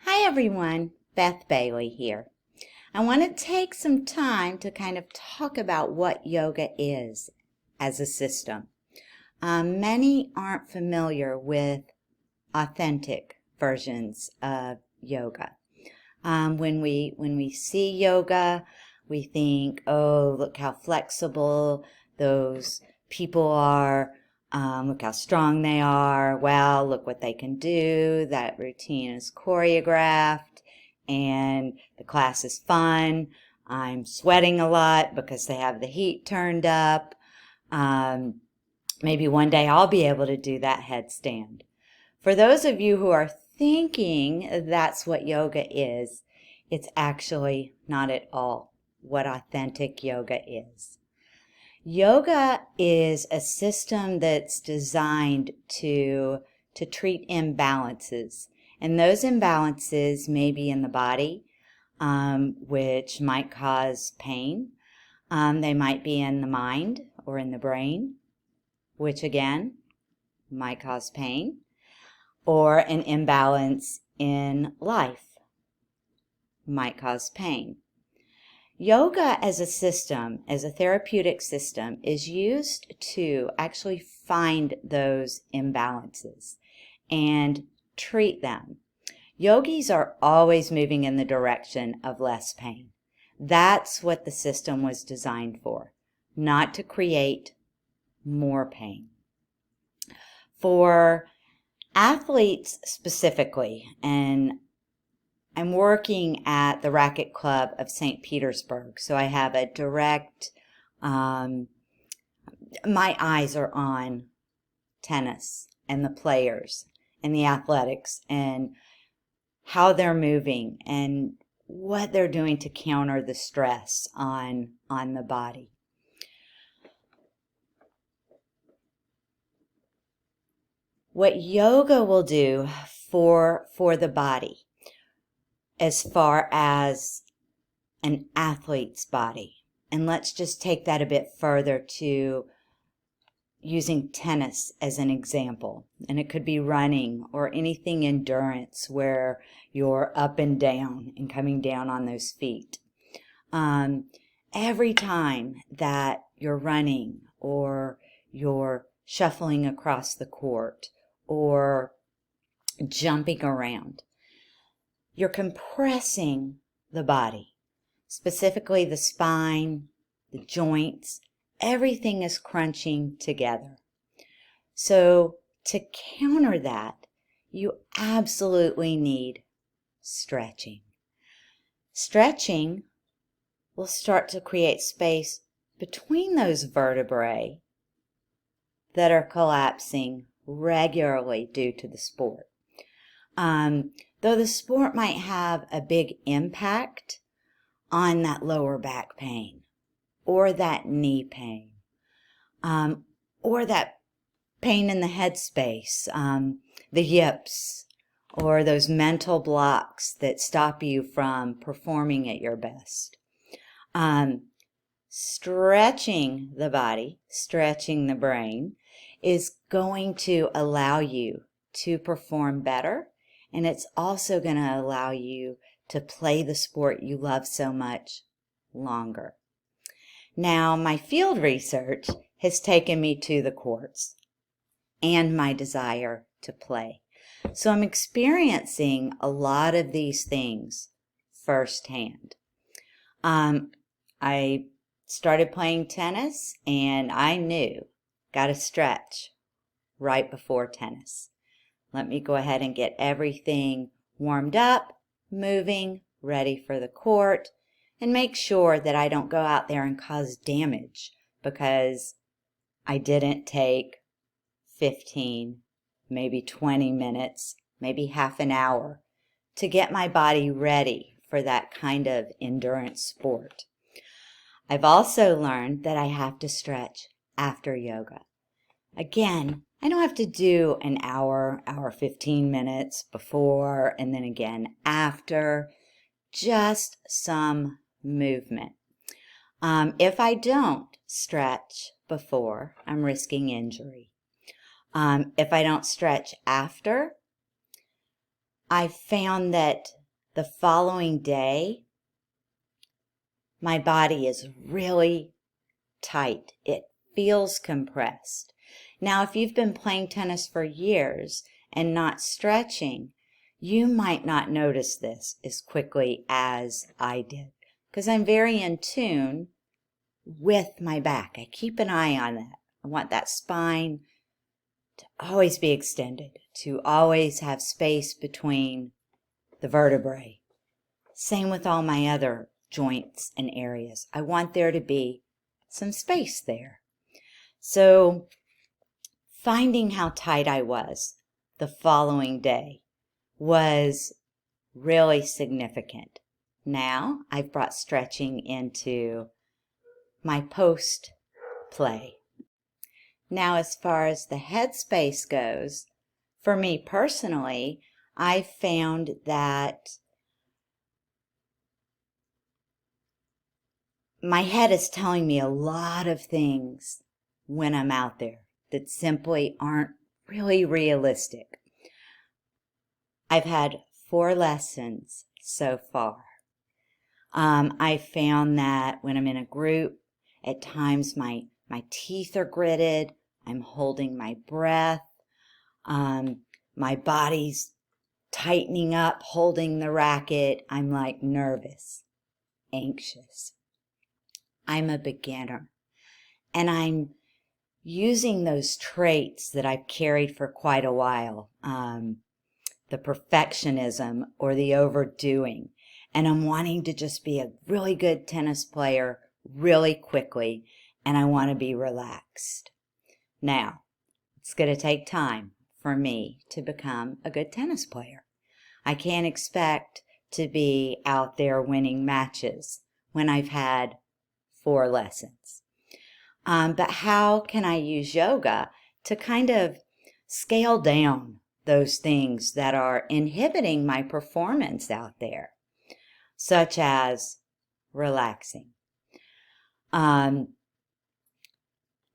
Hi everyone, Beth Bailey here. I want to take some time to kind of talk about what yoga is as a system. Many aren't familiar with authentic versions of yoga. When we see yoga, we think, oh, look how flexible those people are. Look how strong they are. Wow, look what they can do. That routine is choreographed and the class is fun. I'm sweating a lot because they have the heat turned up. Maybe one day I'll be able to do that headstand. For those of you who are thinking that's what yoga is, it's actually not at all what authentic yoga is. Yoga is a system that's designed to treat imbalances. And those imbalances may be in the body, which might cause pain. They might be in the mind or in the brain, which again might cause pain. Or an imbalance in life might cause pain. Yoga as a system, as a therapeutic system, is used to actually find those imbalances and treat them. Yogis are always moving in the direction of less pain. That's what the system was designed for, not to create more pain. For athletes specifically, and I'm working at the Racket Club of St. Petersburg, so I have a direct, my eyes are on tennis and the players and the athletics and how they're moving and what they're doing to counter the stress on the body. What yoga will do for the body, as far as an athlete's body, and let's just take that a bit further to using tennis as an example, and it could be running or anything endurance where you're up and down and coming down on those feet. Every time that you're running or you're shuffling across the court or jumping around, you're compressing the body, specifically the spine, the joints, everything is crunching together. So to counter that, you absolutely need stretching. Stretching will start to create space between those vertebrae that are collapsing regularly due to the sport. Though the sport might have a big impact on that lower back pain or that knee pain or that pain in the headspace, the yips, or those mental blocks that stop you from performing at your best. Stretching the body, stretching the brain is going to allow you to perform better. And it's also going to allow you to play the sport you love so much longer. Now, my field research has taken me to the courts and my desire to play. So I'm experiencing a lot of these things firsthand. I started playing tennis and I knew, got to stretch right before tennis. Let me go ahead and get everything warmed up, moving, ready for the court, and make sure that I don't go out there and cause damage because I didn't take 15, maybe 20 minutes, maybe half an hour to get my body ready for that kind of endurance sport. I've also learned that I have to stretch after yoga. Again, I don't have to do an hour 15 minutes before and then again after, just some movement. If I don't stretch before, I'm risking injury. If I don't stretch after, I found that the following day, my body is really tight. It feels compressed. Now, if you've been playing tennis for years and not stretching, you might not notice this as quickly as I did, because I'm very in tune with my back. I keep an eye on that. I want that spine to always be extended, to always have space between the vertebrae. Same with all my other joints and areas. I want there to be some space there. So finding how tight I was the following day was really significant. Now I've brought stretching into my post play. Now, as far as the headspace goes, for me personally, I found that my head is telling me a lot of things when I'm out there that simply aren't really realistic. I've had 4 lessons so far. I found that when I'm in a group, at times my teeth are gritted, I'm holding my breath, my body's tightening up, holding the racket, I'm like nervous, anxious. I'm a beginner, and I'm using those traits that I've carried for quite a while, the perfectionism or the overdoing, and I'm wanting to just be a really good tennis player really quickly, and I want to be relaxed. Now, it's going to take time for me to become a good tennis player. I can't expect to be out there winning matches when I've had 4 lessons. But how can I use yoga to kind of scale down those things that are inhibiting my performance out there, such as relaxing?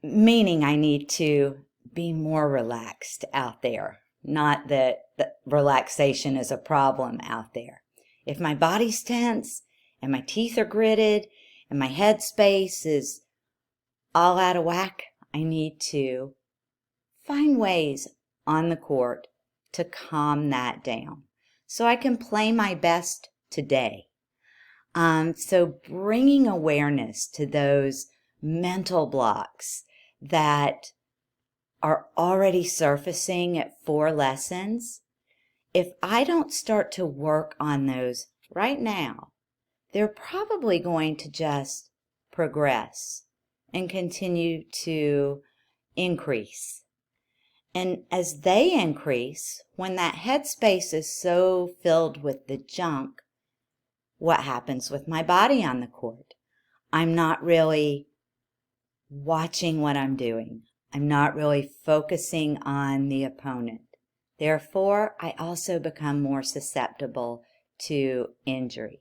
Meaning I need to be more relaxed out there. Not that relaxation is a problem out there. If my body's tense and my teeth are gritted and my head space is all out of whack, I need to find ways on the court to calm that down so I can play my best today. So bringing awareness to those mental blocks that are already surfacing at 4 lessons, if I don't start to work on those right now, they're probably going to just progress and continue to increase. And as they increase, when that headspace is so filled with the junk, what happens with my body on the court? I'm not really watching what I'm doing. I'm not really focusing on the opponent. Therefore, I also become more susceptible to injury.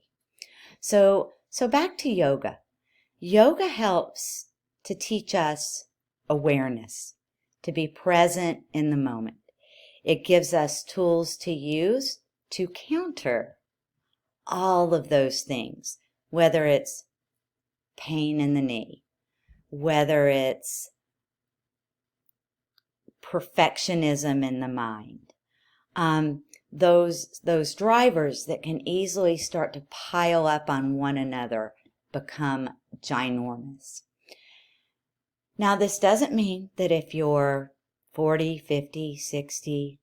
So back to yoga. Yoga helps to teach us awareness, to be present in the moment. It gives us tools to use to counter all of those things, whether it's pain in the knee, whether it's perfectionism in the mind, those drivers that can easily start to pile up on one another become ginormous. Now, this doesn't mean that if you're 40, 50, 60,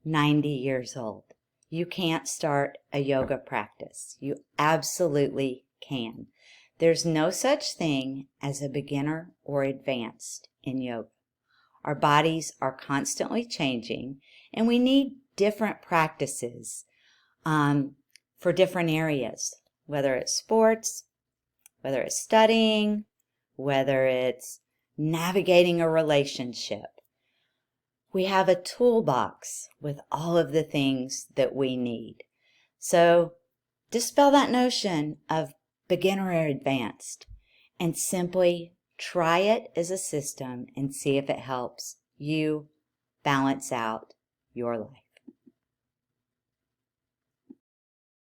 90 years old, you can't start a yoga practice. You absolutely can. There's no such thing as a beginner or advanced in yoga. Our bodies are constantly changing, and we need different practices for different areas, whether it's sports, whether it's studying, whether it's navigating a relationship. We have a toolbox with all of the things that we need. So dispel that notion of beginner or advanced and simply try it as a system and see if it helps you balance out your life.